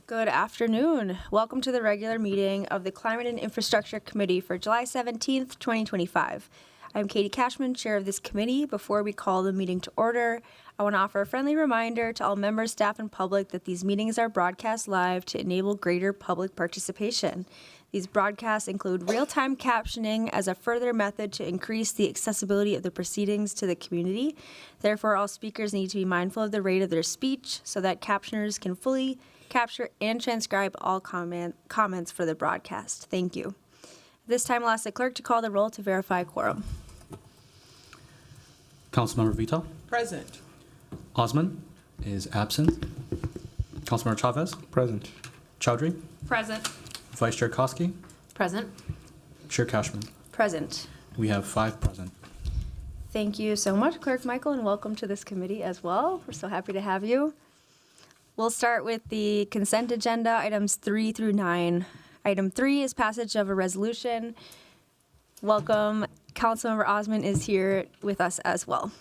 Good afternoon. Welcome to the regular meeting of the Climate and Infrastructure Committee for July 17th, 2025. I'm Katie Cashman, chair of this committee. Before we call the meeting to order, I want to offer a friendly reminder to all members, staff, and public that these meetings are broadcast live to enable greater public participation. These broadcasts include real-time captioning as a further method to increase the accessibility of the proceedings to the community. Therefore, all speakers need to be mindful of the rate of their speech so that captioners can fully capture and transcribe all comments for the broadcast. Thank you. This time, I'll ask the clerk to call the roll to verify quorum. Councilmember Vito? Present. Osman is absent. Councilmember Chavez? Present. Chowdhury? Present. Vice Chair Koski? Present. Chair Cashman? Present. We have 5 present. Thank you so much, Clerk Michael, and welcome to this committee as well. We're so happy to have you. We'll start with the consent agenda, items 3 through 9. Item 3 is passage of a resolution. Welcome. Councilmember Osman is here with us as well.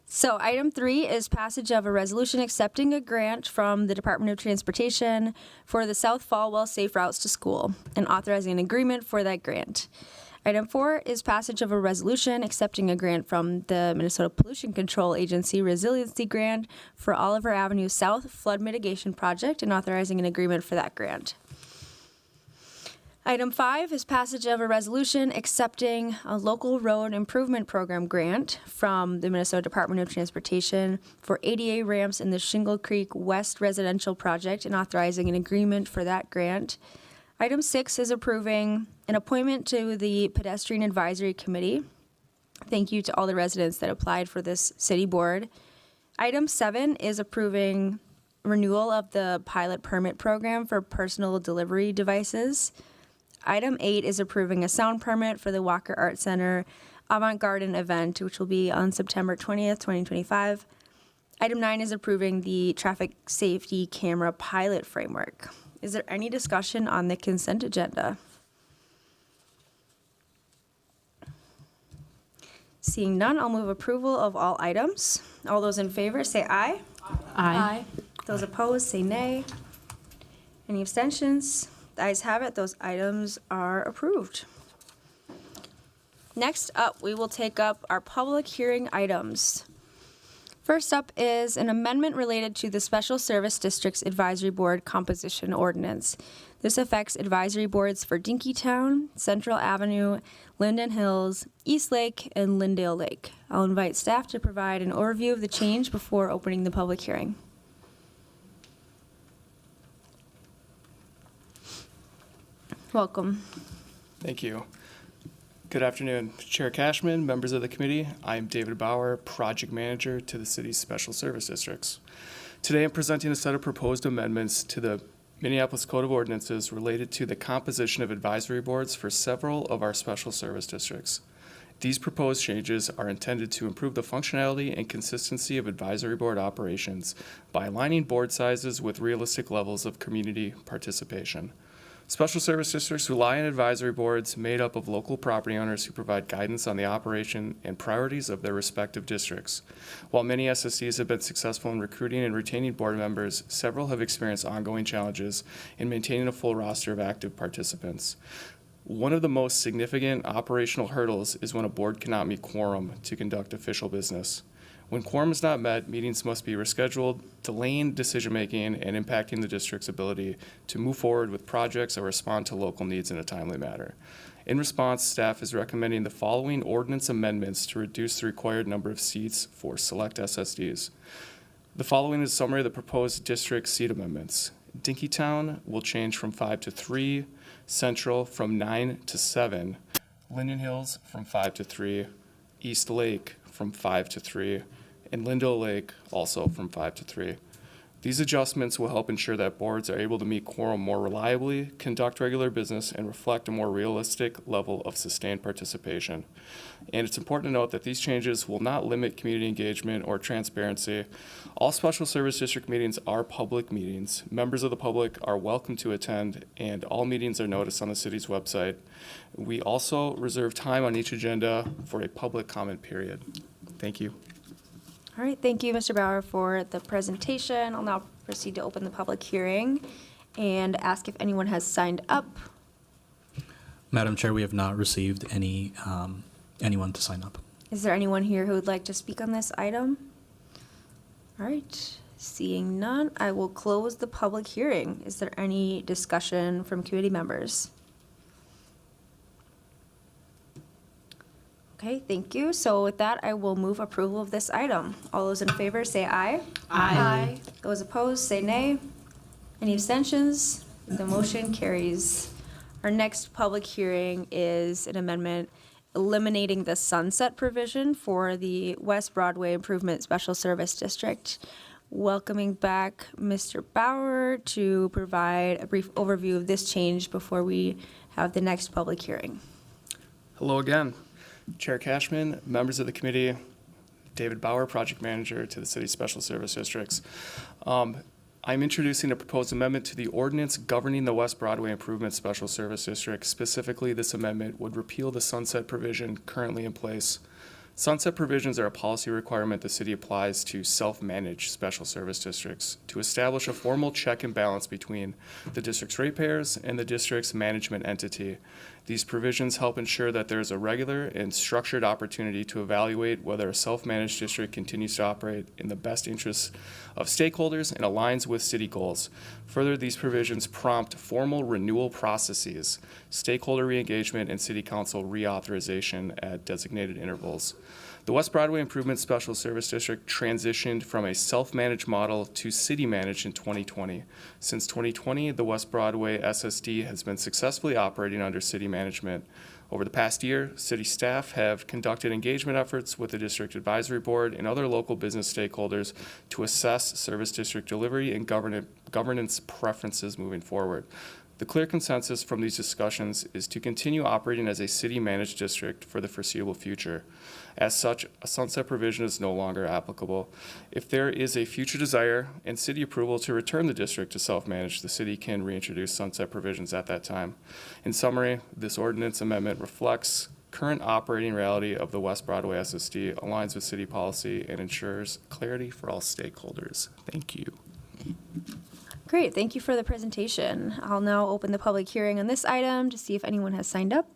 So item 3 is passage of a resolution accepting a grant from the Department of Transportation for the South Falwell Safe Routes to School and authorizing an agreement for that grant. Item 4 is passage of a resolution accepting a grant from the Minnesota Pollution Control Agency Resiliency Grant for Oliver Avenue South Flood Mitigation Project and authorizing an agreement for that grant. Item 5 is passage of a resolution accepting a local road improvement program grant from the Minnesota Department of Transportation for ADA ramps in the Shingle Creek West Residential Project and authorizing an agreement for that grant. Item 6 is approving an appointment to the Pedestrian Advisory Committee. Thank you to all the residents that applied for this city board. Item 7 is approving renewal of the pilot permit program for personal delivery devices. Item 8 is approving a sound permit for the Walker Art Center Avant Garden event, which will be on September 20th, 2025. Item 9 is approving the traffic safety camera pilot framework. Is there any discussion on the consent agenda? Seeing none, I'll move approval of all items. All those in favor say aye. Aye. Those opposed say nay. Any abstentions? The ayes have it. Those items are approved. Next up, we will take up our public hearing items. First up is an amendment related to the Special Service District's Advisory Board Composition Ordinance. This affects advisory boards for Dinkytown, Central Avenue, Linden Hills, East Lake, and Lindale Lake. I'll invite staff to provide an overview of the change before opening the public hearing. Welcome. Thank you. Good afternoon, Chair Cashman, members of the committee. I'm David Bauer, Project Manager to the city's Special Service Districts. Today I'm presenting a set of proposed amendments to the Minneapolis Code of Ordinances related to the composition of advisory boards for several of our Special Service Districts. These proposed changes are intended to improve the functionality and consistency of advisory board operations by aligning board sizes with realistic levels of community participation. Special Service Districts rely on advisory boards made up of local property owners who provide guidance on the operation and priorities of their respective districts. While many SSDs have been successful in recruiting and retaining board members, several have experienced ongoing challenges in maintaining a full roster of active participants. One of the most significant operational hurdles is when a board cannot meet quorum to conduct official business. When quorum is not met, meetings must be rescheduled, delaying decision-making and impacting the district's ability to move forward with projects or respond to local needs in a timely manner. In response, staff is recommending the following ordinance amendments to reduce the required number of seats for select SSDs. The following is a summary of the proposed district seat amendments. Dinkytown will change from 5 to 3, Central from 9 to 7, Linden Hills from 5 to 3, East Lake from 5 to 3, and Lindale Lake also from 5 to 3. These adjustments will help ensure that boards are able to meet quorum more reliably, conduct regular business, and reflect a more realistic level of sustained participation. And it's important to note that these changes will not limit community engagement or transparency. All Special Service District meetings are public meetings. Members of the public are welcome to attend, and all meetings are noticed on the city's website. We also reserve time on each agenda for a public comment period. Thank you. All right, thank you, Mr. Bauer, for the presentation. I'll now proceed to open the public hearing and ask if anyone has signed up. Madam Chair, we have not received anyone to sign up. Is there anyone here who would like to speak on this item? All right, seeing none, I will close the public hearing. Is there any discussion from committee members? Okay, thank you. So with that, I will move approval of this item. All those in favor say aye. Aye. Those opposed say nay. Any abstentions? The motion carries. Our next public hearing is an amendment eliminating the sunset provision for the West Broadway Improvement Special Service District. Welcoming back Mr. Bauer to provide a brief overview of this change before we have the next public hearing. Hello again. Chair Cashman, members of the committee, David Bauer, Project Manager to the City Special Service Districts. I'm introducing a proposed amendment to the ordinance governing the West Broadway Improvement Special Service District. Specifically, this amendment would repeal the sunset provision currently in place. Sunset provisions are a policy requirement the city applies to self-managed special service districts to establish a formal check and balance between the district's ratepayers and the district's management entity. These provisions help ensure that there is a regular and structured opportunity to evaluate whether a self-managed district continues to operate in the best interests of stakeholders and aligns with city goals. Further, these provisions prompt formal renewal processes, stakeholder re-engagement, and city council reauthorization at designated intervals. The West Broadway Improvement Special Service District transitioned from a self-managed model to city-managed in 2020. Since 2020, the West Broadway SSD has been successfully operating under city management. Over the past year, city staff have conducted engagement efforts with the District Advisory Board and other local business stakeholders to assess service district delivery and governance preferences moving forward. The clear consensus from these discussions is to continue operating as a city-managed district for the foreseeable future. As such, a sunset provision is no longer applicable. If there is a future desire and city approval to return the district to self-managed, the city can reintroduce sunset provisions at that time. In summary, this ordinance amendment reflects current operating reality of the West Broadway SSD, aligns with city policy, and ensures clarity for all stakeholders. Thank you. Great, thank you for the presentation. I'll now open the public hearing on this item to see if anyone has signed up.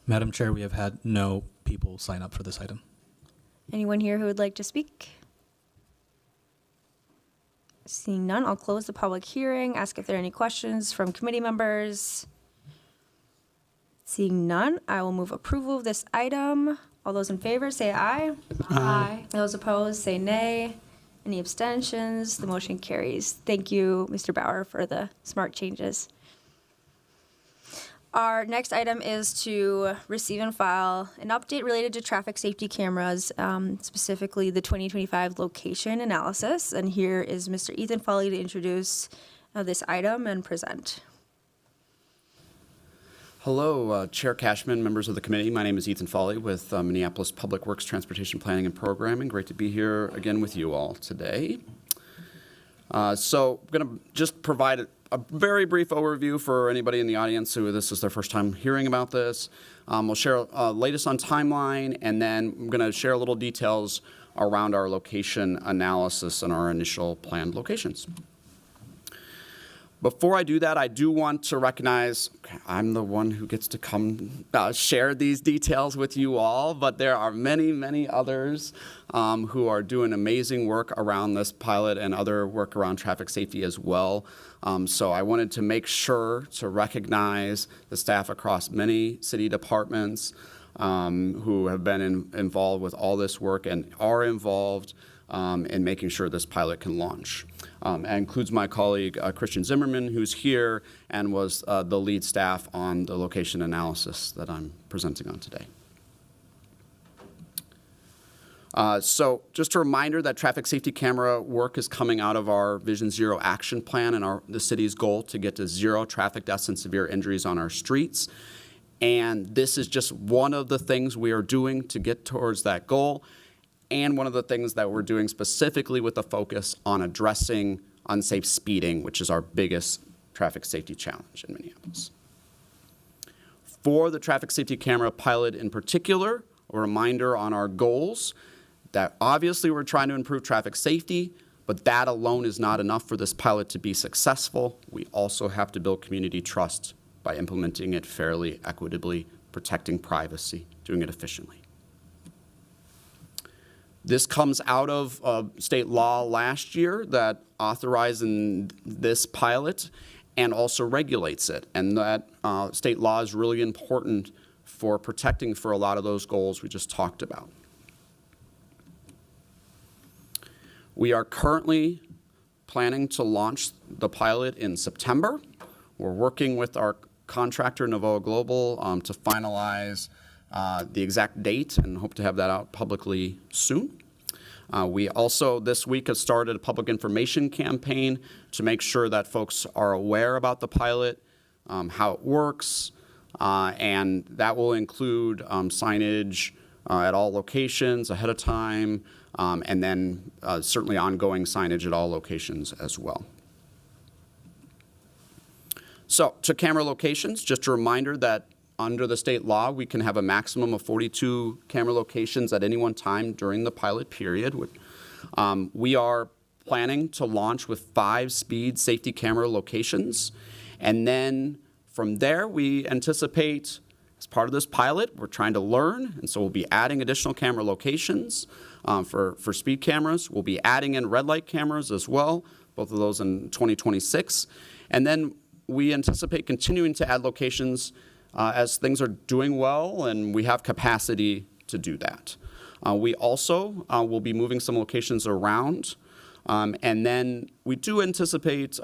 Madam Chair, we have had no people sign up for this item. Anyone here who would like to speak? Seeing none, I'll close the public hearing, ask if there are any questions from committee members. Seeing none, I will move approval of this item. All those in favor say aye. Aye. Those opposed say nay. Any abstentions? The motion carries. Thank you, Mr. Bauer, for the smart changes. Our next item is to receive and file an update related to traffic safety cameras, specifically the 2025 location analysis. And here is Mr. Ethan Foley to introduce this item and present. Hello, Chair Cashman, members of the committee. My name is Ethan Foley with Minneapolis Public Works Transportation Planning and Programming. Great to be here again with you all today. So I'm going to just provide a very brief overview for anybody in the audience who this is their first time hearing about this. We'll share latest on timeline, and then I'm going to share a little details around our location analysis and our initial planned locations. Before I do that, I do want to recognize I'm the one who gets to come share these details with you all, but there are many, many others who are doing amazing work around this pilot and other work around traffic safety as well. So I wanted to make sure to recognize the staff across many city departments who have been involved with all this work and are involved in making sure this pilot can launch. It includes my colleague Christian Zimmerman, who's here and was the lead staff on the location analysis that I'm presenting on today. So just a reminder that traffic safety camera work is coming out of our Vision Zero action plan and the city's goal to get to zero traffic deaths and severe injuries on our streets. And this is just one of the things we are doing to get towards that goal, and one of the things that we're doing specifically with a focus on addressing unsafe speeding, which is our biggest traffic safety challenge in Minneapolis. For the traffic safety camera pilot in particular, a reminder on our goals that obviously we're trying to improve traffic safety, But that alone is not enough for this pilot to be successful. We also have to build community trust by implementing it fairly, equitably, protecting privacy, doing it efficiently. This comes out of state law last year that authorized this pilot and also regulates it. And that state law is really important for protecting for a lot of those goals we just talked about. We are currently planning to launch the pilot in September. We're working with our contractor, Novoa Global, to finalize the exact date and hope to have that out publicly soon. We also this week have started a public information campaign to make sure that folks are aware about the pilot, how it works, and that will include signage at all locations ahead of time, and then certainly ongoing signage at all locations as well. So, to camera locations, just a reminder that under the state law, we can have a maximum of 42 camera locations at any one time during the pilot period. We are planning to launch with 5 speed safety camera locations. And then from there, we anticipate, as part of this pilot, we're trying to learn. And so we'll be adding additional camera locations for speed cameras. We'll be adding in red light cameras as well, both of those in 2026. And then we anticipate continuing to add locations as things are doing well and we have capacity to do that. We also will be moving some locations around. And then we do anticipate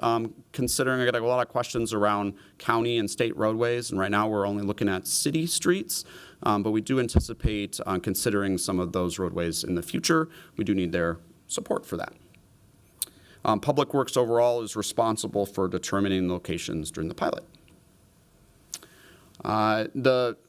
considering, I get a lot of questions around county and state roadways, and right now we're only looking at city streets, but we do anticipate considering some of those roadways in the future. We do need their support for that. Public Works overall is responsible for determining locations during the pilot.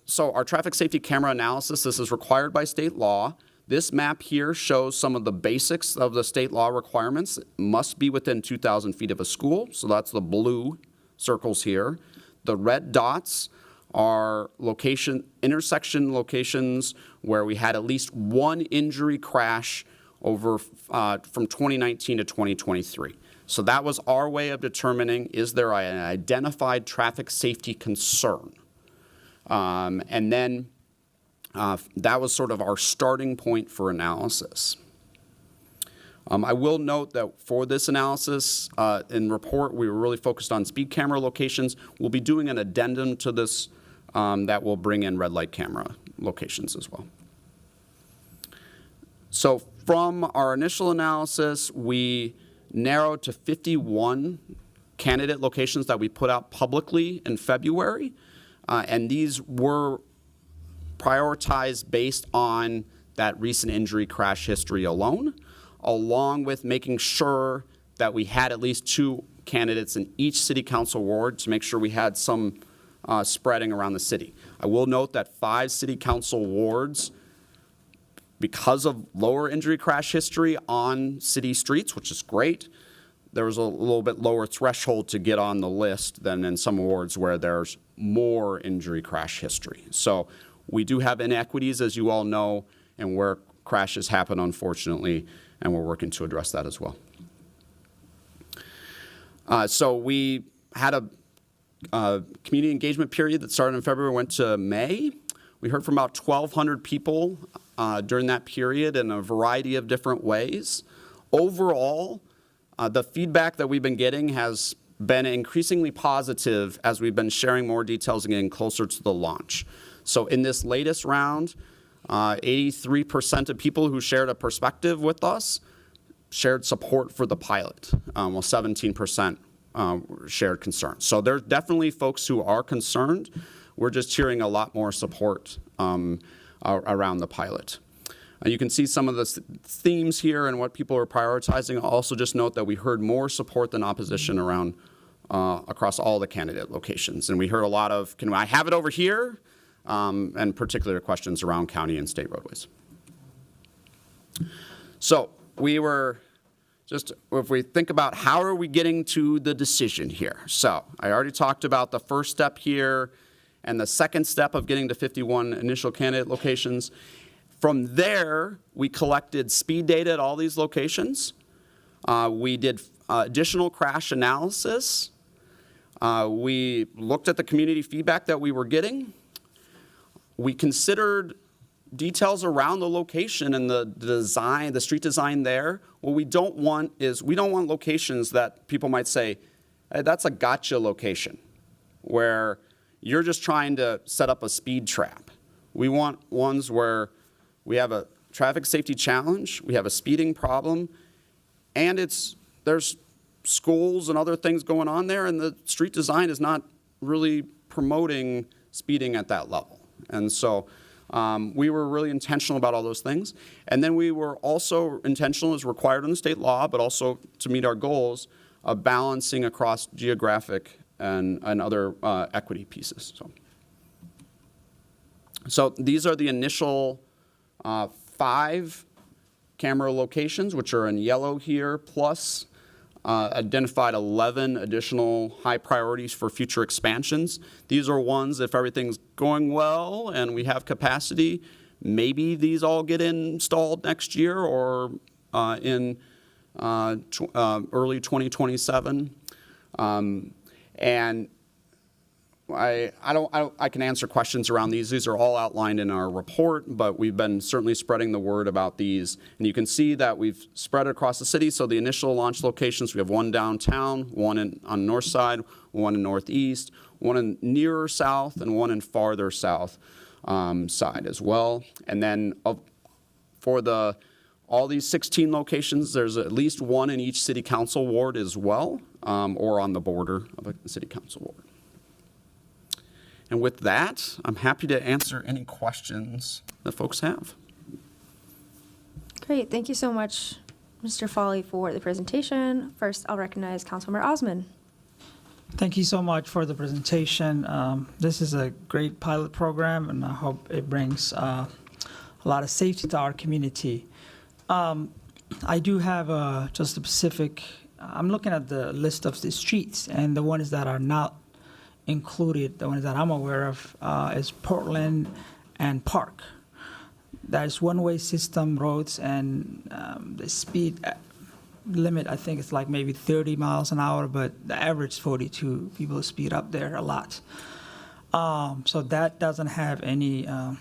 So our traffic safety camera analysis, this is required by state law. This map here shows some of the basics of the state law requirements. It must be within 2,000 feet of a school, so that's the blue circles here. The red dots are intersection locations where we had at least one injury crash over from 2019 to 2023. So that was our way of determining, is there an identified traffic safety concern? And then that was sort of our starting point for analysis. I will note that for this analysis and report, we were really focused on speed camera locations. We'll be doing an addendum to this that will bring in red light camera locations as well. So from our initial analysis, we narrowed to 51 candidate locations that we put out publicly in February. And these were prioritized based on that recent injury crash history alone, along with making sure that we had at least 2 candidates in each city council ward to make sure we had some spreading around the city. I will note that 5 city council wards, because of lower injury crash history on city streets, which is great, there was a little bit lower threshold to get on the list than in some wards where there's more injury crash history. So we do have inequities, as you all know, and where crashes happen, unfortunately, and we're working to address that as well. So we had a community engagement period that started in February, went to May. We heard from about 1,200 people during that period in a variety of different ways. Overall, the feedback that we've been getting has been increasingly positive as we've been sharing more details and getting closer to the launch. So in this latest round, 83% of people who shared a perspective with us shared support for the pilot, while 17% shared concerns. So there's definitely folks who are concerned. We're just hearing a lot more support around the pilot. You can see some of the themes here and what people are prioritizing. I'll also just note that we heard more support than opposition around across all the candidate locations. And we heard a lot of, can I have it over here? And particular questions around county and state roadways. So we were just, if we think about how are we getting to the decision here? So I already talked about the first step here and the second step of getting to 51 initial candidate locations. From there, we collected speed data at all these locations. We did additional crash analysis. We looked at the community feedback that we were getting. We considered details around the location and the design, the street design there. What we don't want is, we don't want locations that people might say, hey, that's a gotcha location, where you're just trying to set up a speed trap. We want ones where we have a traffic safety challenge, we have a speeding problem, and there's schools and other things going on there, and the street design is not really promoting speeding at that level. And so we were really intentional about all those things. And then we were also intentional, as required in the state law, but also to meet our goals of balancing across geographic and other equity pieces. So these are the initial 5 camera locations, which are in yellow here, plus identified 11 additional high priorities for future expansions. These are ones, if everything's going well and we have capacity, maybe these all get installed next year or in early 2027. And I can answer questions around these. These are all outlined in our report, but we've been certainly spreading the word about these. And you can see that we've spread it across the city. So the initial launch locations, we have one downtown, one on the north side, one in northeast, one in nearer south, and one in farther south side as well. And then for all these 16 locations, there's at least one in each city council ward as well, or on the border of a city council ward. And with that, I'm happy to answer any questions that folks have. Great. Thank you so much, Mr. Foley, for the presentation. First, I'll recognize Councilmember Osman. Thank you so much for the presentation. This is a great pilot program, and I hope it brings a lot of safety to our community. I do have just a specific, I'm looking at the list of the streets, and the ones that are not included, the ones that I'm aware of, is Portland and Park. There's one-way system roads, and the speed limit, I think it's like maybe 30 miles an hour, but the average is 42. People speed up there a lot. So that doesn't have any of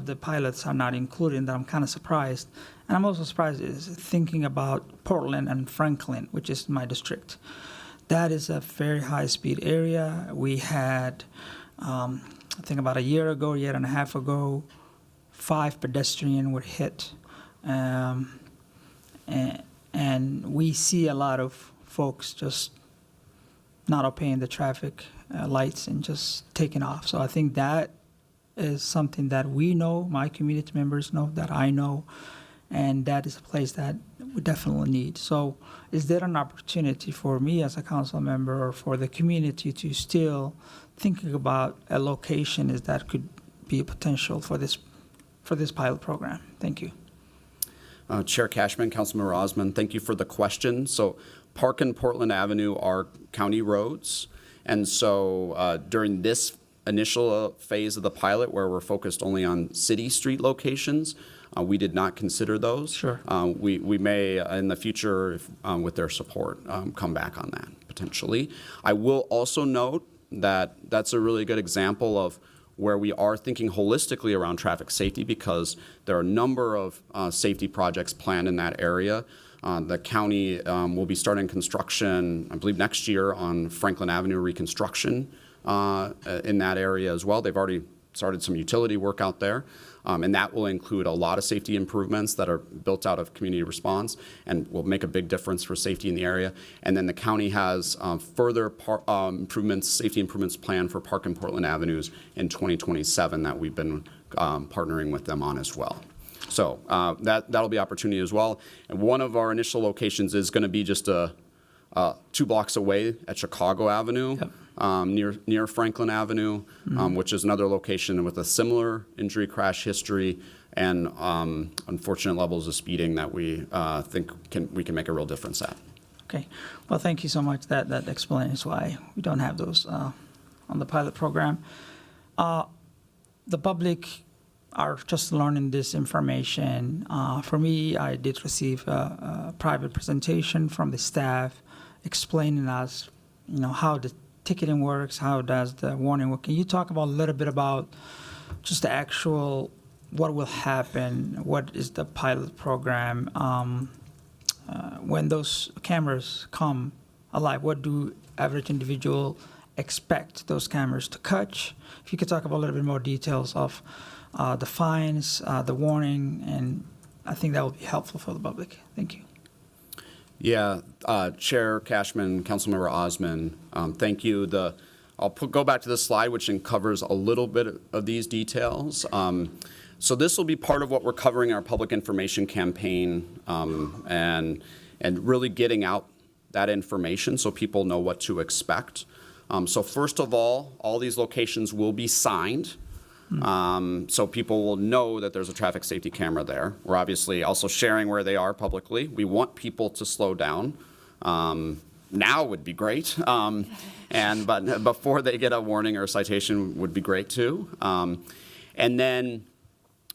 the pilots are not included, and I'm kind of surprised. And I'm also surprised is thinking about Portland and Franklin, which is my district. That is a very high-speed area. We had, I think about a year and a half ago, 5 pedestrians were hit. And we see a lot of folks just not obeying the traffic lights and just taking off. So I think that is something that we know, my community members know, that I know, and that is a place that we definitely need. So is there an opportunity for me as a council member or for the community to still thinking about a location is that could be a potential for this pilot program? Thank you. Chair Cashman, Councilmember Osman, thank you for the question. So Park and Portland Avenue are county roads. And so during this initial phase of the pilot where we're focused only on city street locations, we did not consider those. Sure. We may in the future, if, with their support, come back on that potentially. I will also note that that's a really good example of where we are thinking holistically around traffic safety because there are a number of safety projects planned in that area. The county will be starting construction, I believe, next year on Franklin Avenue reconstruction in that area as well. They've already started some utility work out there. And that will include a lot of safety improvements that are built out of community response and will make a big difference for safety in the area. And then the county has further safety improvements planned for Park and Portland Avenues in 2027 that we've been partnering with them on as well. So that'll be opportunity as well. And one of our initial locations is going to be just 2 blocks away at Chicago Avenue. Yep. Near Franklin Avenue, which is another location with a similar injury crash history and unfortunate levels of speeding that we think we can make a real difference at. Okay. Well, thank you so much. That explains why we don't have those on the pilot program. The public are just learning this information. For me, I did receive a private presentation from the staff explaining us, how the ticketing works, how does the warning work. Can you talk about a little bit about just the actual, what will happen, what is the pilot program, when those cameras come alive, what do average individual expect those cameras to catch? If you could talk about a little bit more details of the fines, the warning, and I think that would be helpful for the public. Thank you. Yeah, Chair Cashman, Councilmember Osman, thank you. I'll go back to this slide, which covers a little bit of these details. So this will be part of what we're covering in our public information campaign, and really getting out that information so people know what to expect. So first of all these locations will be signed, so people will know that there's a traffic safety camera there. We're obviously also sharing where they are publicly. We want people to slow down. Now would be great, but before they get a warning or a citation would be great too. And then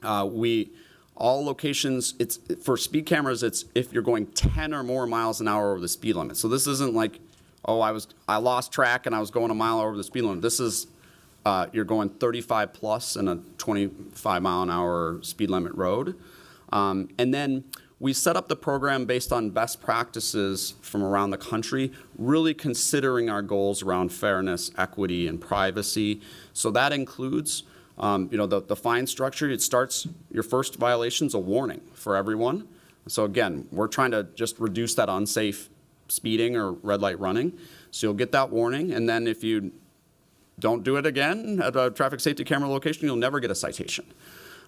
all locations, it's for speed cameras, it's if you're going 10 or more miles an hour over the speed limit. So this isn't like, I lost track and I was going a mile over the speed limit. This is you're going 35 plus in a 25 mile an hour speed limit road. And then we set up the program based on best practices from around the country, really considering our goals around fairness, equity, and privacy. So that includes the fine structure. It starts, your first violation's a warning for everyone. So again, we're trying to just reduce that unsafe speeding or red light running. So you'll get that warning, and then if you don't do it again at a traffic safety camera location, you'll never get a citation.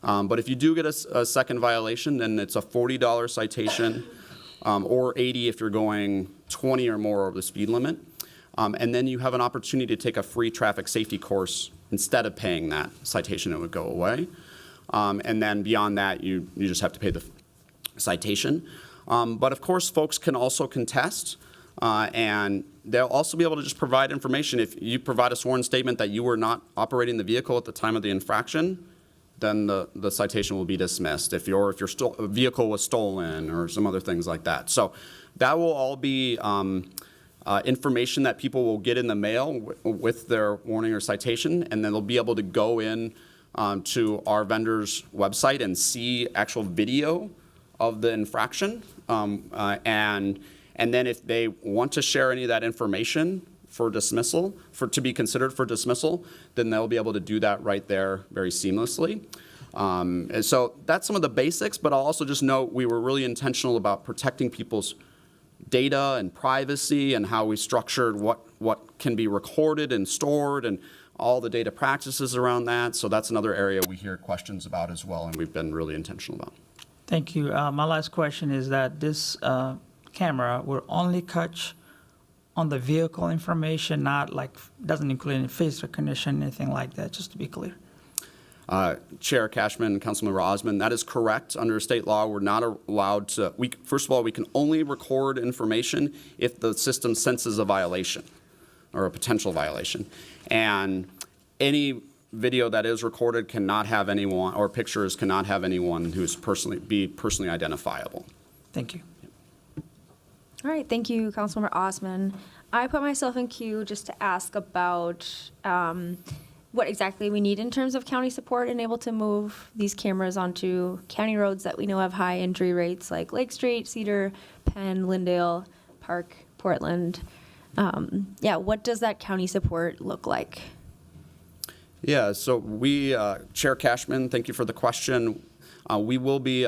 But if you do get a second violation, then it's a $40 citation, or $80 if you're going 20 or more over the speed limit. And then you have an opportunity to take a free traffic safety course instead of paying that citation. It would go away. And then beyond that, you just have to pay the citation. But of course, folks can also contest, and they'll also be able to just provide information. If you provide a sworn statement that you were not operating the vehicle at the time of the infraction, then the citation will be dismissed. If your vehicle was stolen or some other things like that. So that will all be information that people will get in the mail with their warning or citation, and then they'll be able to go in to our vendor's website and see actual video of the infraction. And then if they want to share any of that information for dismissal, to be considered for dismissal, then they'll be able to do that right there very seamlessly. And so that's some of the basics, but I'll also just note we were really intentional about protecting people's data and privacy and how we structured what can be recorded and stored and all the data practices around that. So that's another area we hear questions about as well, and we've been really intentional about. Thank you. My last question is that this camera will only catch on the vehicle information, doesn't include any face recognition, anything like that, just to be clear. Chair Cashman, Councilmember Osman, that is correct. Under state law, we're not allowed to, first of all, we can only record information if the system senses a violation or a potential violation. And any video that is recorded cannot have anyone, or pictures cannot have anyone who's personally identifiable. Thank you. All right, thank you, Councilmember Osman. I put myself in queue just to ask about what exactly we need in terms of county support and able to move these cameras onto county roads that we know have high injury rates, like Lake Street, Cedar, Penn, Lindale, Park, Portland. What does that county support look like? Yeah, so we, Chair Cashman, thank you for the question. We will be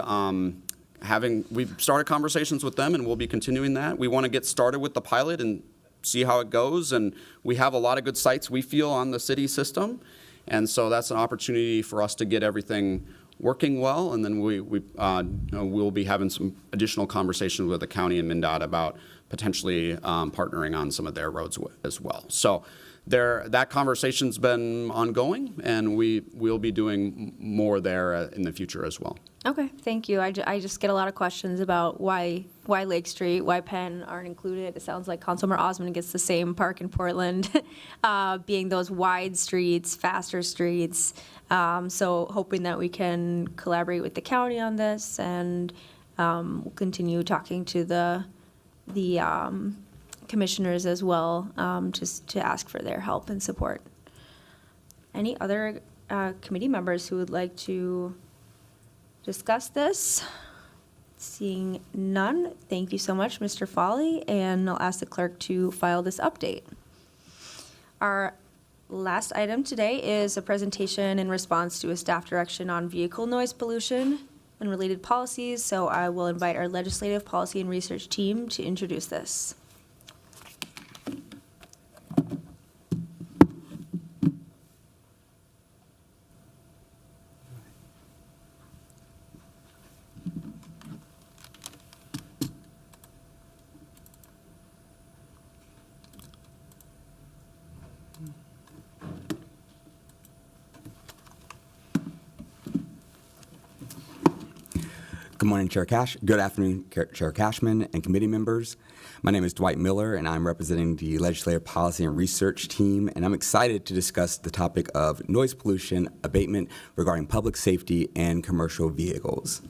we've started conversations with them, and we'll be continuing that. We want to get started with the pilot and see how it goes, and we have a lot of good sites we feel on the city system, and so that's an opportunity for us to get everything working well, and then we'll be having some additional conversations with the county and MnDOT about potentially partnering on some of their roads as well. So that conversation's been ongoing, and we'll be doing more there in the future as well. Okay, thank you. I just get a lot of questions about why Lake Street, why Penn aren't included. It sounds like Councilmember Osmond gets the same park in Portland, being those wide streets, faster streets. So hoping that we can collaborate with the county on this, and we'll continue talking to the commissioners as well, just to ask for their help and support. Any other committee members who would like to discuss this? Seeing none, thank you so much, Mr. Foley, and I'll ask the clerk to file this update. Our last item today is a presentation in response to a staff direction on vehicle noise pollution and related policies, so I will invite our legislative policy and research team to introduce this. Good morning, Chair Cash. Good afternoon, Chair Cashman and committee members. My name is Dwight Miller, and I'm representing the Legislative Policy and Research Team, and I'm excited to discuss the topic of noise pollution abatement regarding public safety and commercial vehicles.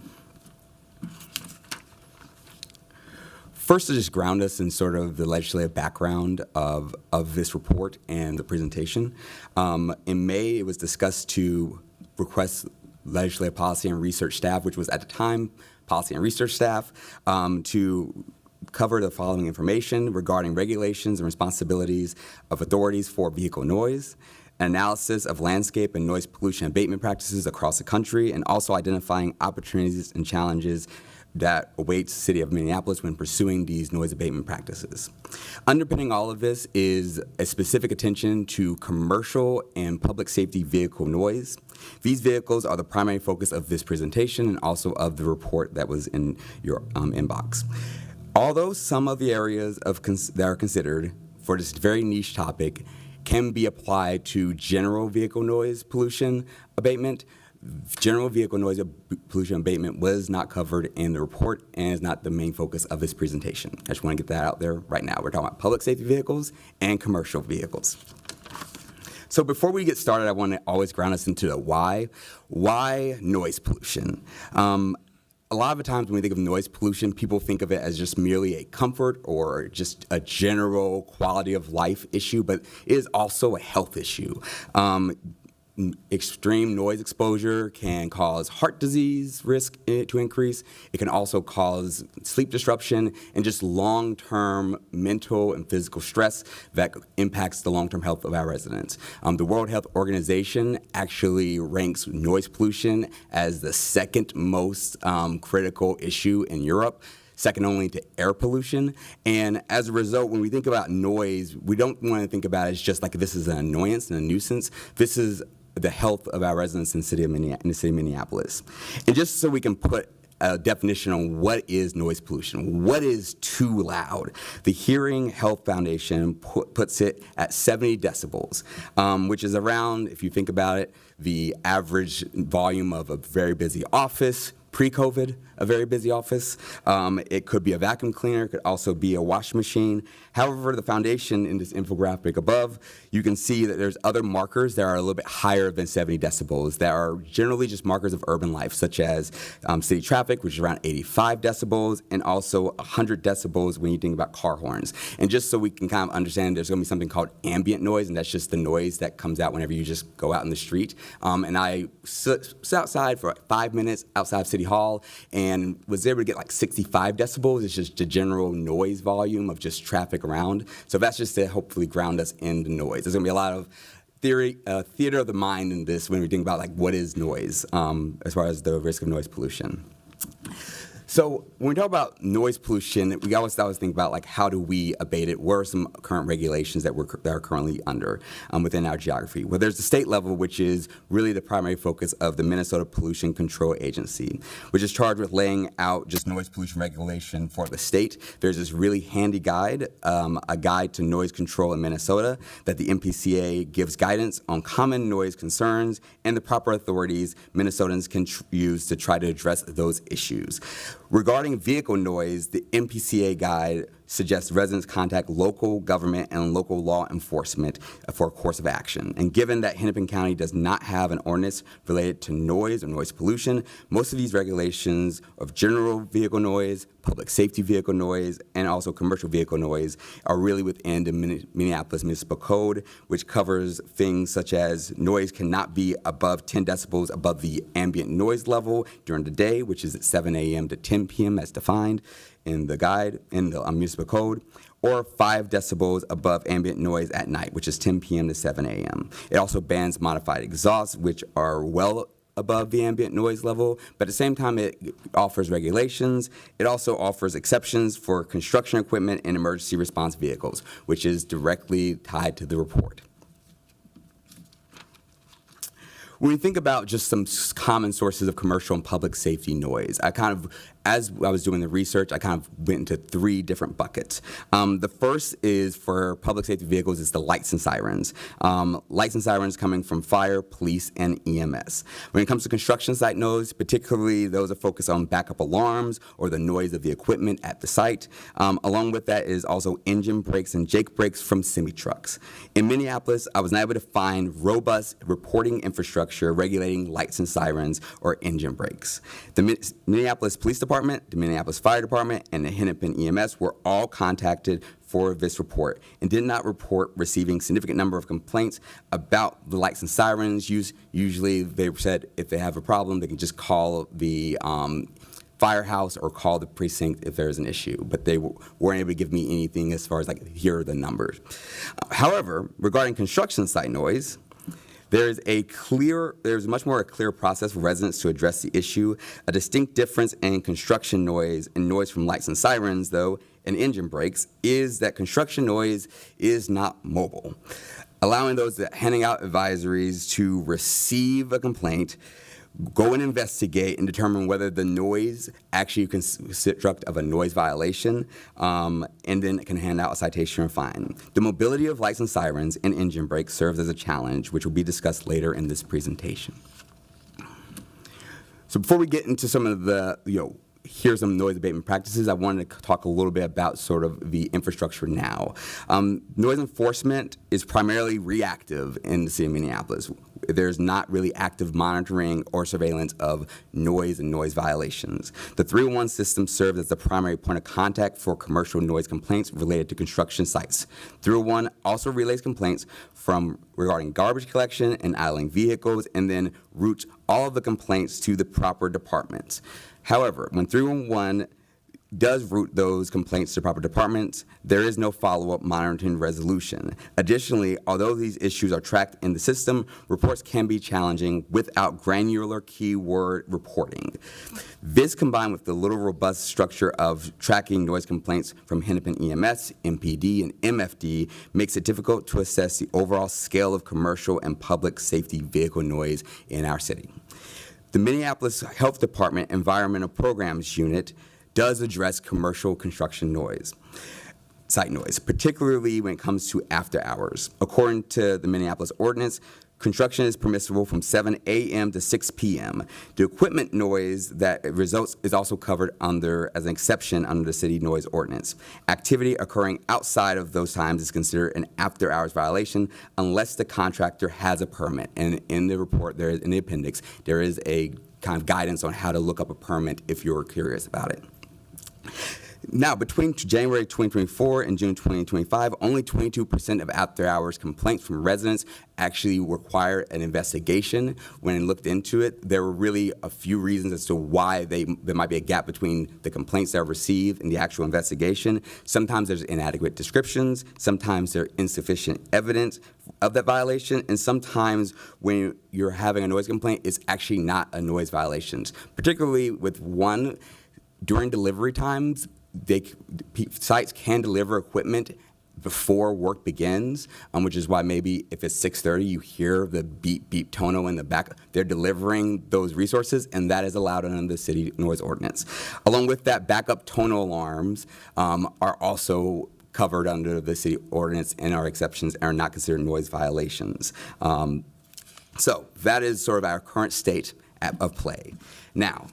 First, to just ground us in sort of the legislative background of this report and the presentation. In May, it was discussed to request legislative policy and research staff, which was at the time policy and research staff, to cover the following information regarding regulations and responsibilities of authorities for vehicle noise, an analysis of landscape and noise pollution abatement practices across the country, and also identifying opportunities and challenges that awaits the city of Minneapolis when pursuing these noise abatement practices. Underpinning all of this is a specific attention to commercial and public safety vehicle noise. These vehicles are the primary focus of this presentation and also of the report that was in your inbox. Although some of the areas that are considered for this very niche topic can be applied to general vehicle noise pollution abatement, general vehicle noise pollution abatement was not covered in the report and is not the main focus of this presentation. I just want to get that out there right now. We're talking about public safety vehicles and commercial vehicles. So before we get started, I want to always ground us into the why. Why noise pollution? A lot of the times when we think of noise pollution, people think of it as just merely a comfort or just a general quality of life issue, but it is also a health issue. Extreme noise exposure can cause heart disease risk to increase. It can also cause sleep disruption and just long-term mental and physical stress that impacts the long-term health of our residents. The World Health Organization actually ranks noise pollution as the second most critical issue in Europe, second only to air pollution. And as a result, when we think about noise, we don't want to think about it as just like this is an annoyance and a nuisance. This is the health of our residents in the city of Minneapolis. And just so we can put a definition on what is noise pollution, what is too loud, the Hearing Health Foundation puts it at 70 decibels, which is around, if you think about it, the average volume of a very busy office, pre-COVID, a very busy office. It could be a vacuum cleaner, it could also be a washing machine. However, the foundation in this infographic above, you can see that there's other markers that are a little bit higher than 70 decibels that are generally just markers of urban life, such as city traffic, which is around 85 decibels, and also 100 decibels when you think about car horns. And just so we can kind of understand, there's going to be something called ambient noise, and that's just the noise that comes out whenever you just go out in the street. And I sat outside for 5 minutes outside of City Hall and was able to get like 65 decibels. It's just the general noise volume of just traffic around. So that's just to hopefully ground us in the noise. There's going to be a lot of theater of the mind in this when we think about like what is noise as far as the risk of noise pollution. So when we talk about noise pollution, we always think about like how do we abate it? What are some current regulations that are currently under within our geography? Well, there's the state level, which is really the primary focus of the Minnesota Pollution Control Agency, which is charged with laying out just noise pollution regulation for the state. There's this really handy guide, a guide to noise control in Minnesota, that the MPCA gives guidance on common noise concerns and the proper authorities Minnesotans can use to try to address those issues. Regarding vehicle noise, the MPCA guide suggests residents contact local government and local law enforcement for a course of action. And given that Hennepin County does not have an ordinance related to noise or noise pollution, most of these regulations of general vehicle noise, public safety vehicle noise, and also commercial vehicle noise are really within the Minneapolis Municipal Code, which covers things such as noise cannot be above 10 decibels above the ambient noise level during the day, which is at 7 a.m. to 10 p.m. as defined in the guide, in the municipal code, or 5 decibels above ambient noise at night, which is 10 p.m. to 7 a.m. It also bans modified exhausts, which are well above the ambient noise level, but at the same time it offers regulations. It also offers exceptions for construction equipment and emergency response vehicles, which is directly tied to the report. When we think about just some common sources of commercial and public safety noise, as I was doing the research, I kind of went into 3 different buckets. The first is for public safety vehicles is the lights and sirens. Lights and sirens coming from fire, police, and EMS. When it comes to construction site noise, particularly those that focus on backup alarms or the noise of the equipment at the site. Along with that is also engine brakes and jake brakes from semi-trucks. In Minneapolis, I was not able to find robust reporting infrastructure regulating lights and sirens or engine brakes. The Minneapolis Police Department, the Minneapolis Fire Department, and the Hennepin EMS were all contacted for this report and did not report receiving significant number of complaints about the lights and sirens. Usually they said if they have a problem, they can just call the firehouse or call the precinct if there's an issue, but they weren't able to give me anything as far as like, here are the numbers. However, regarding construction site noise, there's much more a clear process for residents to address the issue. A distinct difference in construction noise and noise from lights and sirens, though, and engine brakes, is that construction noise is not mobile, allowing those that handing out advisories to receive a complaint, go and investigate and determine whether the noise actually construct of a noise violation, and then can hand out a citation or fine. The mobility of lights and sirens and engine brakes serves as a challenge, which will be discussed later in this presentation. So before we get into some of the, here's some noise abatement practices, I wanted to talk a little bit about sort of the infrastructure now. Noise enforcement is primarily reactive in the city of Minneapolis. There's not really active monitoring or surveillance of noise and noise violations. The 311 system serves as the primary point of contact for commercial noise complaints related to construction sites. 311 also relays complaints regarding garbage collection and idling vehicles, and then routes all of the complaints to the proper departments. However, when 311 does route those complaints to proper departments, there is no follow-up monitoring resolution. Additionally, although these issues are tracked in the system, reports can be challenging without granular keyword reporting. This, combined with the little robust structure of tracking noise complaints from Hennepin EMS, MPD, and MFD, makes it difficult to assess the overall scale of commercial and public safety vehicle noise in our city. The Minneapolis Health Department Environmental Programs Unit does address commercial construction noise, site noise, particularly when it comes to after hours. According to the Minneapolis ordinance, construction is permissible from 7 a.m. to 6 p.m. The equipment noise that results is also covered as an exception under the city noise ordinance. Activity occurring outside of those times is considered an after-hours violation unless the contractor has a permit. And in the report, in the appendix, there is a kind of guidance on how to look up a permit if you're curious about it. Now, between January 2024 and June 2025, only 22% of after-hours complaints from residents actually required an investigation. When looked into it, there were really a few reasons as to why there might be a gap between the complaints that are received and the actual investigation. Sometimes there's inadequate descriptions, sometimes there's insufficient evidence of that violation, and sometimes when you're having a noise complaint, it's actually not a noise violation. Particularly with one, during delivery times, sites can deliver equipment before work begins, which is why maybe if it's 6:30, you hear the beep, beep tonal in the back. They're delivering those resources, and that is allowed under the city noise ordinance. Along with that, backup tonal alarms are also covered under the city ordinance and are exceptions and are not considered noise violations. So that is sort of our current state of play. Now,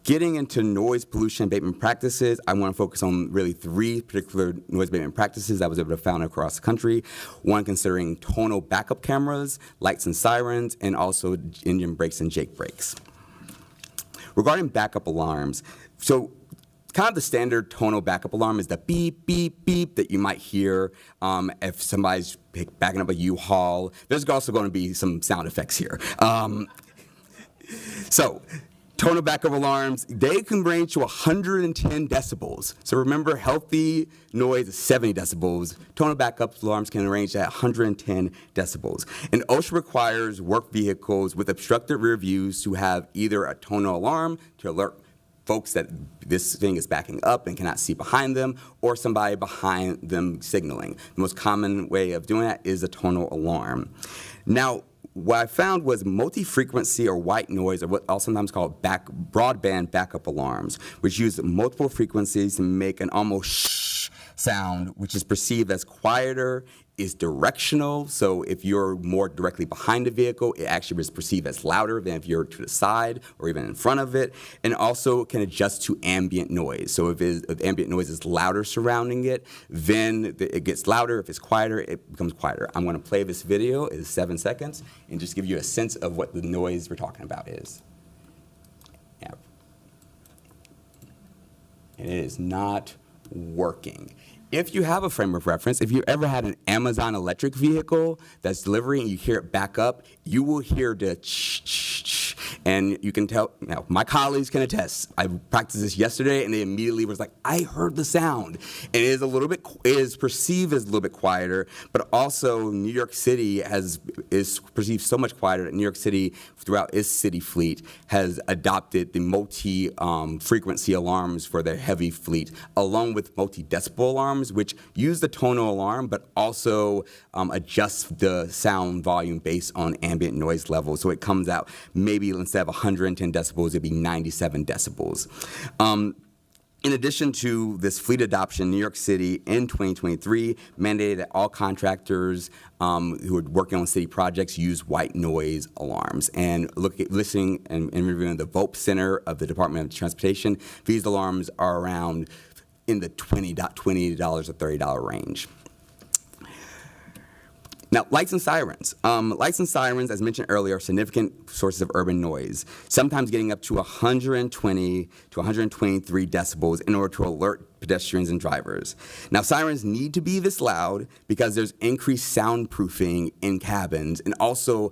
getting into noise pollution abatement practices, I want to focus on really 3 particular noise abatement practices I was able to find across the country. One considering tonal backup cameras, lights and sirens, and also engine brakes and Jake brakes. Regarding backup alarms, so kind of the standard tonal backup alarm is the beep, beep, beep that you might hear if somebody's backing up a U-Haul. There's also going to be some sound effects here. So, tonal backup alarms, they can range to 110 decibels. So remember, healthy noise is 70 decibels. Tonal backup alarms can range at 110 decibels. And OSHA requires work vehicles with obstructed rear views to have either a tonal alarm to alert folks that this thing is backing up and cannot see behind them, or somebody behind them signaling. The most common way of doing that is a tonal alarm. Now, what I found was multi-frequency or white noise, or what I'll sometimes call broadband backup alarms, which use multiple frequencies to make an almost shh sound, which is perceived as quieter, is directional. So if you're more directly behind the vehicle, it actually is perceived as louder than if you're to the side or even in front of it, and also can adjust to ambient noise. So if ambient noise is louder surrounding it, then it gets louder. If it's quieter, it becomes quieter. I'm going to play this video. It is 7 seconds, and just give you a sense of what the noise we're talking about is. Yeah. And it is not working. If you have a frame of reference, if you ever had an Amazon electric vehicle that's delivering and you hear it back up, you will hear the ch-ch-ch. And you can tell, my colleagues can attest. I practiced this yesterday and they immediately was like, I heard the sound. And it is perceived as a little bit quieter, but also New York City is perceived so much quieter that New York City, throughout its city fleet, has adopted the multi-frequency alarms for their heavy fleet, along with multi-decibel alarms, which use the tonal alarm, but also adjust the sound volume based on ambient noise level. So it comes out maybe instead of 110 decibels, it'd be 97 decibels. In addition to this fleet adoption, New York City in 2023 mandated that all contractors who are working on city projects use white noise alarms. And listening and reviewing the VOP Center of the Department of Transportation, these alarms are around in the $20 or $30 range. Now, lights and sirens. Lights and sirens, as mentioned earlier, are significant sources of urban noise, sometimes getting up to 120 to 123 decibels in order to alert pedestrians and drivers. Now, sirens need to be this loud because there's increased soundproofing in cabins, and also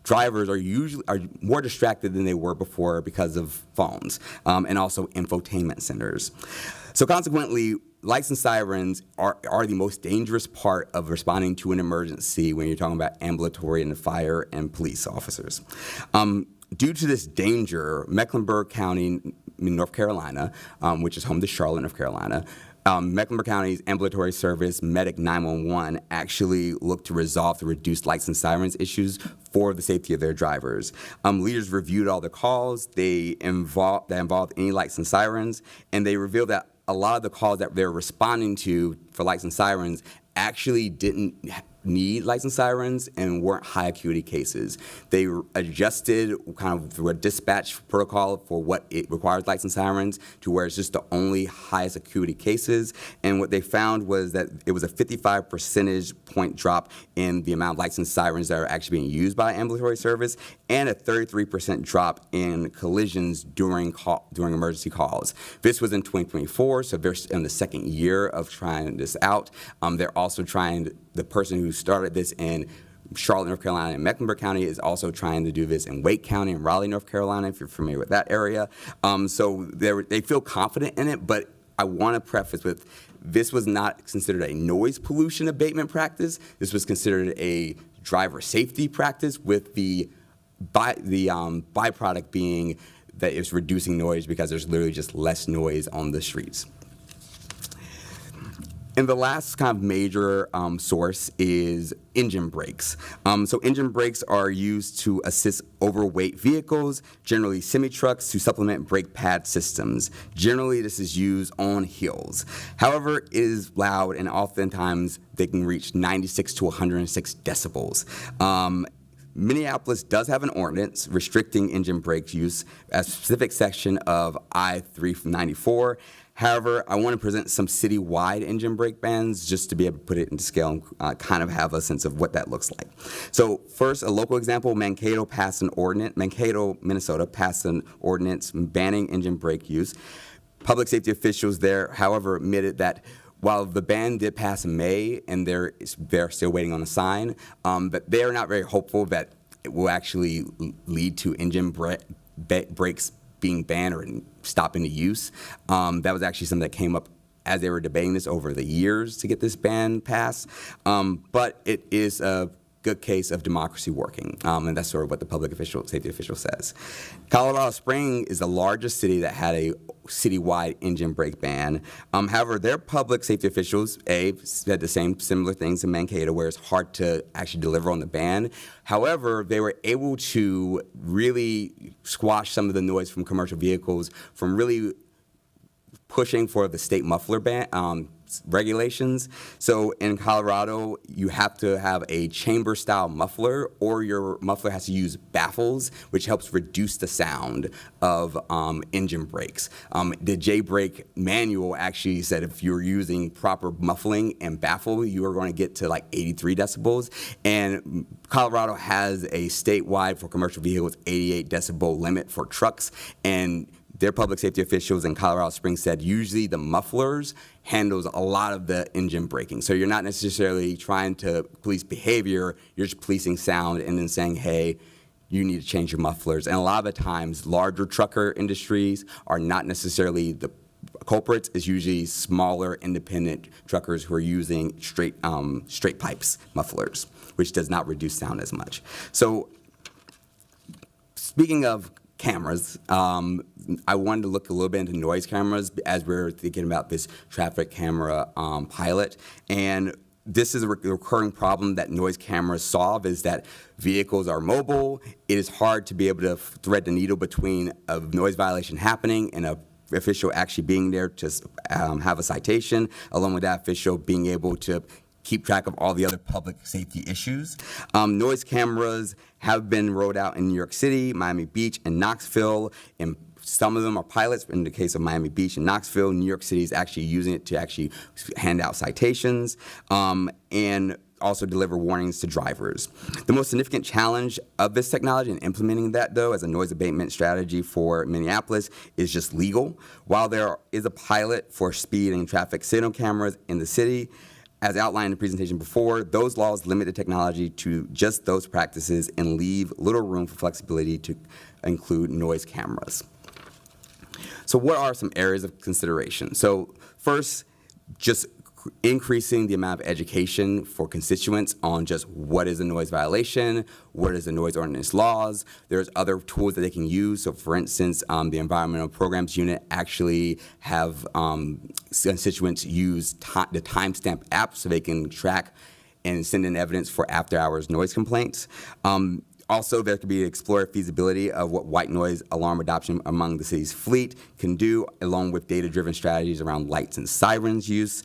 drivers are more distracted than they were before because of phones, and also infotainment centers. So consequently, lights and sirens are the most dangerous part of responding to an emergency when you're talking about ambulatory and fire and police officers. Due to this danger, Mecklenburg County, North Carolina, which is home to Charlotte, North Carolina, Mecklenburg County's ambulatory service, Medic 911, actually looked to resolve the reduced lights and sirens issues for the safety of their drivers. Leaders reviewed all the calls that involved any lights and sirens, and they revealed that a lot of the calls that they're responding to for lights and sirens actually didn't need lights and sirens and weren't high acuity cases. They adjusted kind of through a dispatch protocol for what it requires lights and sirens to where it's just the only highest acuity cases. And what they found was that it was a 55 percentage point drop in the amount of lights and sirens that are actually being used by ambulatory service, and a 33% drop in collisions during emergency calls. This was in 2024, so they're in the second year of trying this out. They're also trying, the person who started this in Charlotte, North Carolina, and Mecklenburg County is also trying to do this in Wake County and Raleigh, North Carolina, if you're familiar with that area. So they feel confident in it, but I want to preface with, this was not considered a noise pollution abatement practice. This was considered a driver safety practice, with the byproduct being that it's reducing noise because there's literally just less noise on the streets. And the last kind of major source is engine brakes. So engine brakes are used to assist overweight vehicles, generally semi-trucks, to supplement brake pad systems. Generally, this is used on hills. However, it is loud, and oftentimes they can reach 96 to 106 decibels. Minneapolis does have an ordinance restricting engine brake use, a specific section of I-394. However, I want to present some city-wide engine brake bans just to be able to put it into scale and kind of have a sense of what that looks like. So first, a local example, Mankato, Minnesota passed an ordinance banning engine brake use. Public safety officials there, however, admitted that while the ban did pass in May and they're still waiting on a sign, but they are not very hopeful that it will actually lead to engine brakes being banned or stopping the use. That was actually something that came up as they were debating this over the years to get this ban passed. But it is a good case of democracy working, and that's sort of what the safety official says. Colorado Springs is the largest city that had a citywide engine brake ban. However, their public safety officials, said the similar things in Mankato, where it's hard to actually deliver on the ban. However, they were able to really squash some of the noise from commercial vehicles from really pushing for the state muffler ban regulations. So in Colorado, you have to have a chamber-style muffler, or your muffler has to use baffles, which helps reduce the sound of engine brakes. The J-brake manual actually said if you're using proper muffling and baffle, you are going to get to like 83 decibels. And Colorado has a statewide, for commercial vehicles, 88 decibel limit for trucks. And their public safety officials in Colorado Springs said usually the mufflers handles a lot of the engine braking. So you're not necessarily trying to police behavior, you're just policing sound and then saying, hey, you need to change your mufflers. And a lot of the times, larger trucker industries are not necessarily the culprits. It's usually smaller independent truckers who are using straight pipes mufflers, which does not reduce sound as much. So speaking of cameras, I wanted to look a little bit into noise cameras as we're thinking about this traffic camera pilot. And this is a recurring problem that noise cameras solve, is that vehicles are mobile. It is hard to be able to thread the needle between a noise violation happening and a official actually being there to have a citation, along with that official being able to keep track of all the other public safety issues. Noise cameras have been rolled out in New York City, Miami Beach, and Knoxville. And some of them are pilots. In the case of Miami Beach and Knoxville, New York City is actually using it to actually hand out citations and also deliver warnings to drivers. The most significant challenge of this technology and implementing that, though, as a noise abatement strategy for Minneapolis is just legal. While there is a pilot for speed and traffic signal cameras in the city, as outlined in the presentation before, those laws limit the technology to just those practices and leave little room for flexibility to include noise cameras. So what are some areas of consideration? So first, just increasing the amount of education for constituents on just what is a noise violation, what is the noise ordinance laws. There's other tools that they can use. So for instance, the Environmental Programs Unit actually have constituents use the timestamp app so they can track and send in evidence for after-hours noise complaints. Also, there could be explored feasibility of what white noise alarm adoption among the city's fleet can do, along with data-driven strategies around lights and sirens use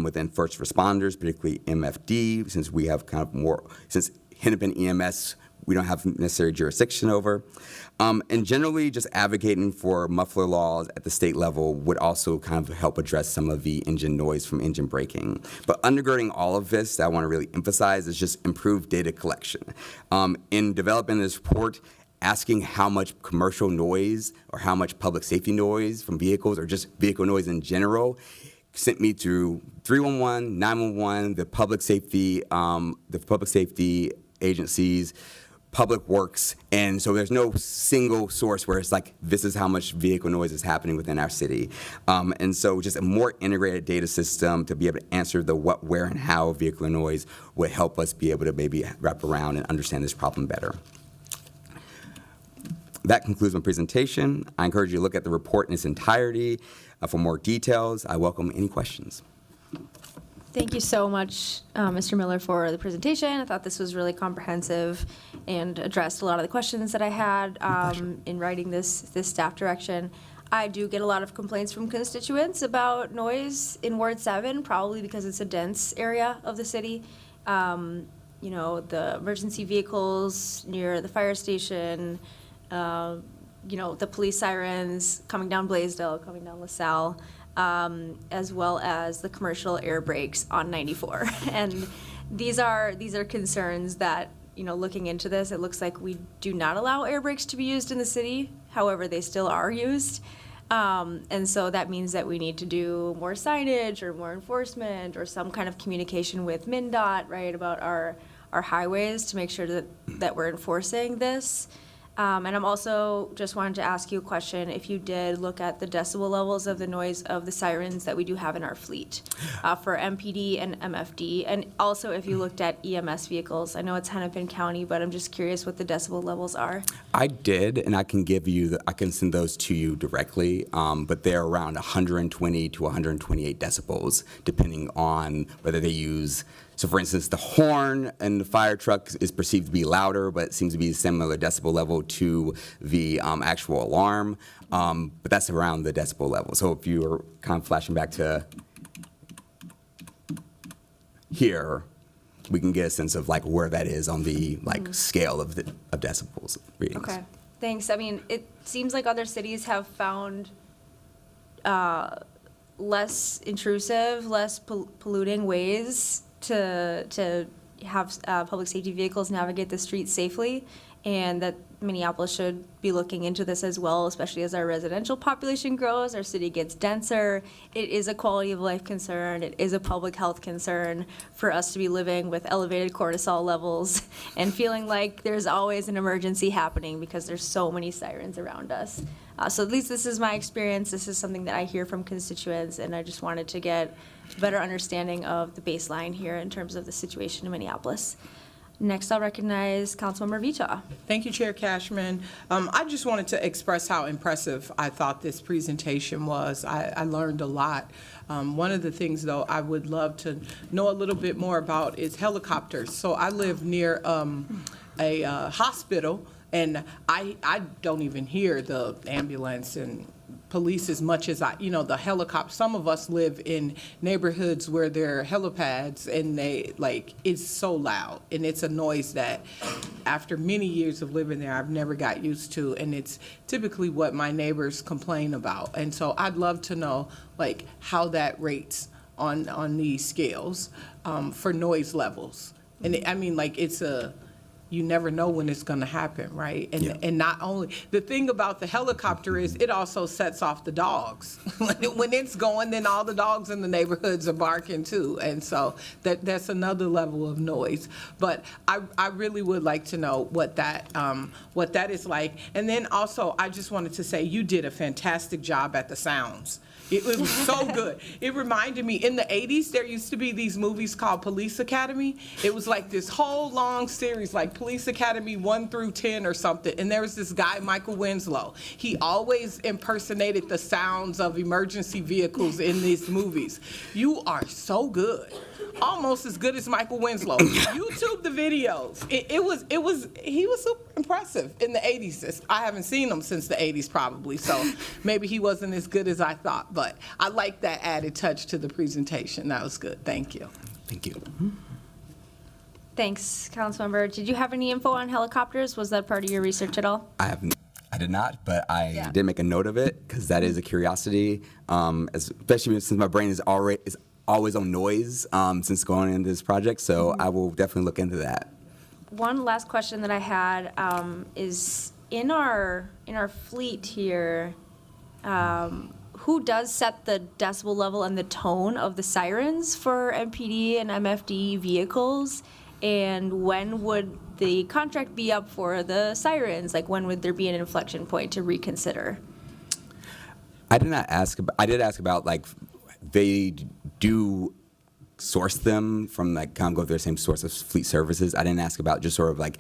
within first responders, particularly MFD, since we have kind of more, since Hennepin EMS we don't have necessary jurisdiction over. And generally, just advocating for muffler laws at the state level would also kind of help address some of the engine noise from engine braking. But undergirding all of this, that I want to really emphasize, is just improved data collection. In developing this report, asking how much commercial noise or how much public safety noise from vehicles or just vehicle noise in general sent me to 311, 911, the public safety agencies, Public Works, and so there's no single source where it's like, this is how much vehicle noise is happening within our city. And so just a more integrated data system to be able to answer the what, where, and how of vehicle noise would help us be able to maybe wrap around and understand this problem better. That concludes my presentation. I encourage you to look at the report in its entirety for more details. I welcome any questions. Thank you so much, Mr. Miller, for the presentation. I thought this was really comprehensive and addressed a lot of the questions that I had in writing this staff direction. I do get a lot of complaints from constituents about noise in Ward 7, probably because it's a dense area of the city. You know, the emergency vehicles near the fire station, you know, the police sirens coming down Blaisdell, coming down LaSalle, as well as the commercial air brakes on 94. And these are concerns that, you know, looking into this, it looks like we do not allow air brakes to be used in the city. However, they still are used. And so that means that we need to do more signage or more enforcement or some kind of communication with MnDOT, right, about our highways to make sure that we're enforcing this. And I'm also just wanted to ask you a question. If you did look at the decibel levels of the noise of the sirens that we do have in our fleet for MPD and MFD, and also if you looked at EMS vehicles. I know it's Hennepin County, but I'm just curious what the decibel levels are. I did, and I can give you, I can send those to you directly, but they're around 120 to 128 decibels, depending on whether they use. So for instance, the horn in the fire truck is perceived to be louder, but it seems to be a similar decibel level to the actual alarm. But that's around the decibel level. So if you were kind of flashing back to here, we can get a sense of like where that is on the like scale of decibels readings. Okay, thanks. I mean, it seems like other cities have found less intrusive, less polluting ways to have public safety vehicles navigate the streets safely, and that Minneapolis should be looking into this as well, especially as our residential population grows, our city gets denser. It is a quality of life concern. It is a public health concern for us to be living with elevated cortisol levels and feeling like there's always an emergency happening because there's so many sirens around us. So at least this is my experience. This is something that I hear from constituents, and I just wanted to get a better understanding of the baseline here in terms of the situation in Minneapolis. Next, I'll recognize Councilmember Vita. Thank you, Chair Cashman. I just wanted to express how impressive I thought this presentation was. I learned a lot. One of the things, though, I would love to know a little bit more about is helicopters. So I live near a hospital, and I don't even hear the ambulance and police as much as the helicopter. Some of us live in neighborhoods where there are helipads, and it's so loud, and it's a noise that after many years of living there, I've never got used to, and it's typically what my neighbors complain about. And so I'd love to know how that rates on these scales for noise levels. And I mean, you never know when it's going to happen, right? And not only, the thing about the helicopter is it also sets off the dogs. When it's going, then all the dogs in the neighborhoods are barking too. And so that's another level of noise. But I really would like to know what that is like. And then also, I just wanted to say you did a fantastic job at the sounds. It was so good. It reminded me, in the 80s, there used to be these movies called Police Academy. It was like this whole long series, like Police Academy 1 through 10 or something. And there was this guy, Michael Winslow. He always impersonated the sounds of emergency vehicles in these movies. You are so good. Almost as good as Michael Winslow. YouTube the videos. He was super impressive in the 80s. I haven't seen him since the 80s probably, so maybe he wasn't as good as I thought, but I like that added touch to the presentation. That was good. Thank you. Thank you. Thanks, Councilmember. Did you have any info on helicopters? Was that part of your research at all? I did not, but I did make a note of it because that is a curiosity, especially since my brain is always on noise since going into this project, so I will definitely look into that. One last question that I had is in our fleet here, who does set the decibel level and the tone of the sirens for MPD and MFD vehicles? And when would the contract be up for the sirens? Like, when would there be an inflection point to reconsider? I did ask about they do source them from like kind of go through the same source of fleet services. I didn't ask about just sort of like,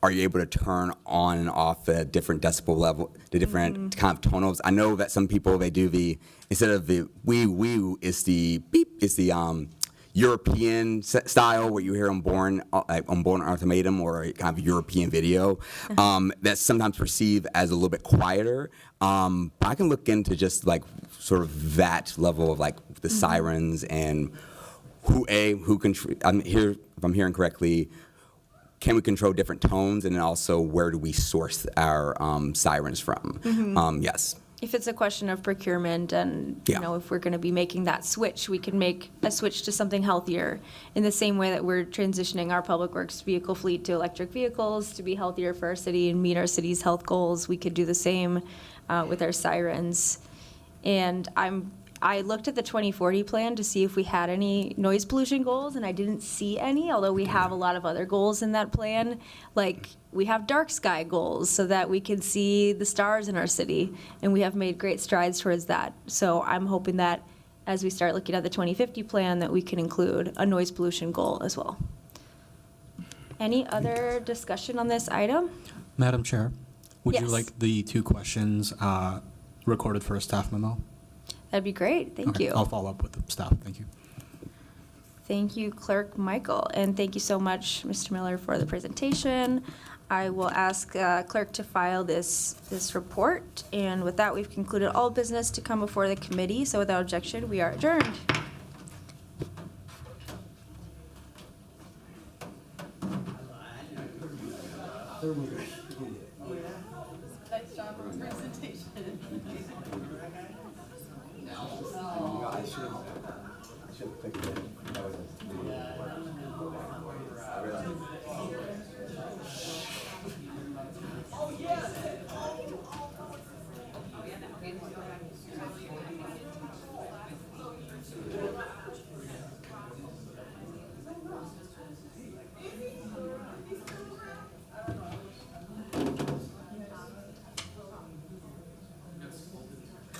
are you able to turn on and off at different decibel level, the different kind of tonals? I know that some people, they do the, instead of the wee, it's the beep, it's the European style where you hear on Born Ultimatum or a kind of European video. That's sometimes perceived as a little bit quieter. But I can look into just like sort of that level of like the sirens and who control. If I'm hearing correctly, can we control different tones, and then also where do we source our sirens from? Yes. If it's a question of procurement and, you Yeah. know, if we're going to be making that switch, we can make a switch to something healthier in the same way that we're transitioning our public works vehicle fleet to electric vehicles to be healthier for our city and meet our city's health goals. We could do the same with our sirens. And I looked at the 2040 plan to see if we had any noise pollution goals, and I didn't see any, although we have a lot of other goals in that plan. Like, we have dark sky goals so that we can see the stars in our city, and we have made great strides towards that. So I'm hoping that as we start looking at the 2050 plan, that we can include a noise pollution goal as well. Any other discussion on this item? Madam Chair, would you Yes. like the 2 questions recorded for a staff memo? That'd be great. Thank Okay, you. I'll follow up with the staff. Thank you. Thank you, Clerk Michael, and thank you so much, Mr. Miller, for the presentation. I will ask Clerk to file this report, and with that, we've concluded all business to come before the committee, so without objection, we are adjourned. Nice job on the presentation. I should have picked it.